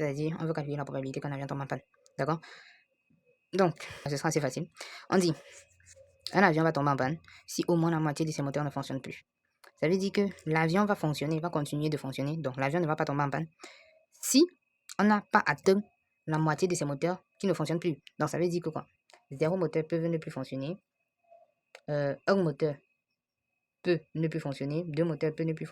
C'est-à-dire, on veut calculer la probabilité qu'un avion tombe en panne. D'accord? Donc, ce sera assez facile. On dit, un avion va tomber en panne si au moins la moitié de ses moteurs ne fonctionnent plus. Ça veut dire que l'avion va fonctionner, va continuer de fonctionner, donc l'avion ne va pas tomber en panne si on n'a pas atteint la moitié de ses moteurs qui ne fonctionnent plus. Donc ça veut dire que quoi? 0 moteur peut ne plus fonctionner, un moteur peut ne plus fonctionner, 2 moteurs peuvent ne plus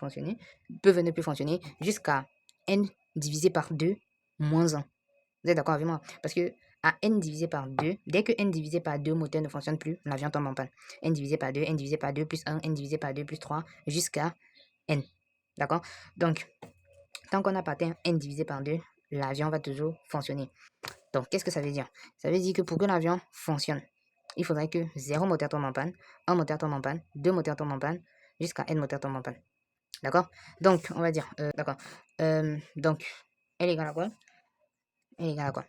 fonctionner, jusqu'à n divisé par 2 moins 1. Vous êtes d'accord avec moi? Parce que à n divisé par 2, dès que n divisé par 2 moteur ne fonctionne plus, l'avion tombe en panne. N divisé par 2, n divisé par 2 plus 1, n divisé par 2 plus 3, jusqu'à n. D'accord? Donc, tant qu'on n'a pas atteint n divisé par 2, l'avion va toujours fonctionner. Donc, qu'est-ce que ça veut dire? Ça veut dire que pour que l'avion fonctionne, il faudrait que 0 moteur tombe en panne, 1 moteur tombe en panne, 2 moteurs tombent en panne, jusqu'à n moteurs tombe en panne. D'accord? Donc, on va dire, d'accord. Donc, N égale à quoi? N égale à quoi?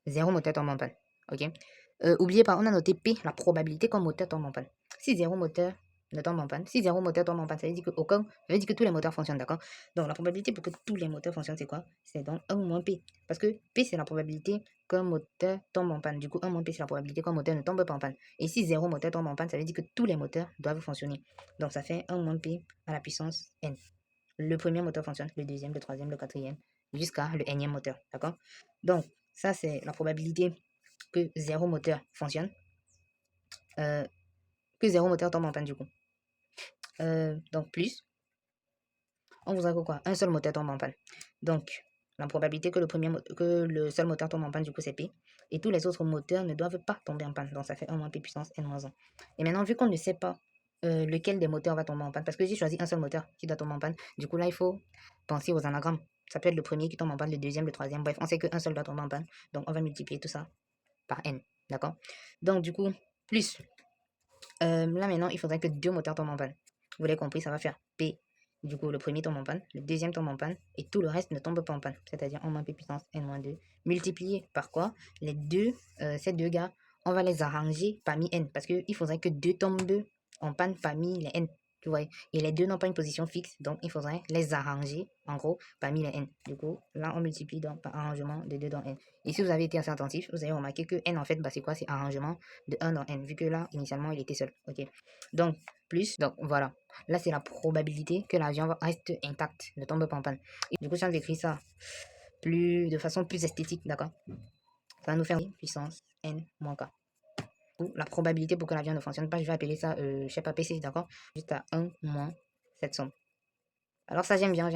0 moteur tombe en panne. Ok? Oubliez pas, on a noté P, la probabilité qu'un moteur tombe en panne. Si 0 moteur ne tombe en panne, si 0 moteur tombe en panne, ça veut dire que tous les moteurs fonctionnent, d'accord? Donc la probabilité pour que tous les moteurs fonctionnent, c'est quoi? C'est donc 1 moins P. Parce que P, c'est la probabilité qu'un moteur tombe en panne. Du coup, 1 moins P, c'est la probabilité qu'un moteur ne tombe pas en panne. Et si 0 moteur tombe en panne, ça veut dire que tous les moteurs doivent fonctionner. Donc ça fait 1 moins P à la puissance N. Le premier moteur fonctionne, le deuxième, le troisième, le quatrième, jusqu'à le nème moteur, d'accord? Donc, ça, c'est la probabilité que 0 moteur fonctionne, que 0 moteur tombe en panne du coup. Donc, plus, on voudrait que quoi? Un seul moteur tombe en panne. Donc, la probabilité que le seul moteur tombe en panne, du coup, c'est P. Et tous les autres moteurs ne doivent pas tomber en panne. Donc, ça fait 1 moins P puissance N-1. Et maintenant, vu qu'on ne sait pas lequel des moteurs va tomber en panne, parce que j'ai choisi un seul moteur qui doit tomber en panne, du coup, là, il faut penser aux anagrammes. Ça peut être le premier qui tombe en panne, le deuxième, le troisième. Bref, on sait qu'un seul doit tomber en panne. Donc, on va multiplier tout ça par N. D'accord? Donc, du coup, plus. Là, maintenant, il faudrait que 2 moteurs tombent en panne. Vous l'avez compris, ça va faire P. Du coup, le premier tombe en panne, le deuxième tombe en panne, et tout le reste ne tombe pas en panne. C'est-à-dire 1 moins P puissance N-2, multiplié par quoi? Ces deux gars, on va les arranger parmi N. Parce qu'il faudrait que 2 tombent en panne parmi les N. Tu vois? Et les deux n'ont pas une position fixe, donc il faudrait les arranger, en gros, parmi les N. Du coup, là, on multiplie donc par arrangement de 2 dans N. Et si vous avez été assez attentif, vous avez remarqué que N, en fait, bah, c'est quoi? C'est arrangement de 1 dans N, vu que là, initialement, il était seul. Ok. Donc, plus, donc voilà. Là, c'est la probabilité que l'avion reste intact, ne tombe pas en panne. Et du coup, si on écrit ça de façon plus esthétique, d'accord? Ça va nous faire puissance N moins K. La probabilité pour que l'avion ne fonctionne pas, je vais appeler ça, je sais pas, PC, d'accord? Juste à 1 moins cette somme. Alors ça, j'aime bien.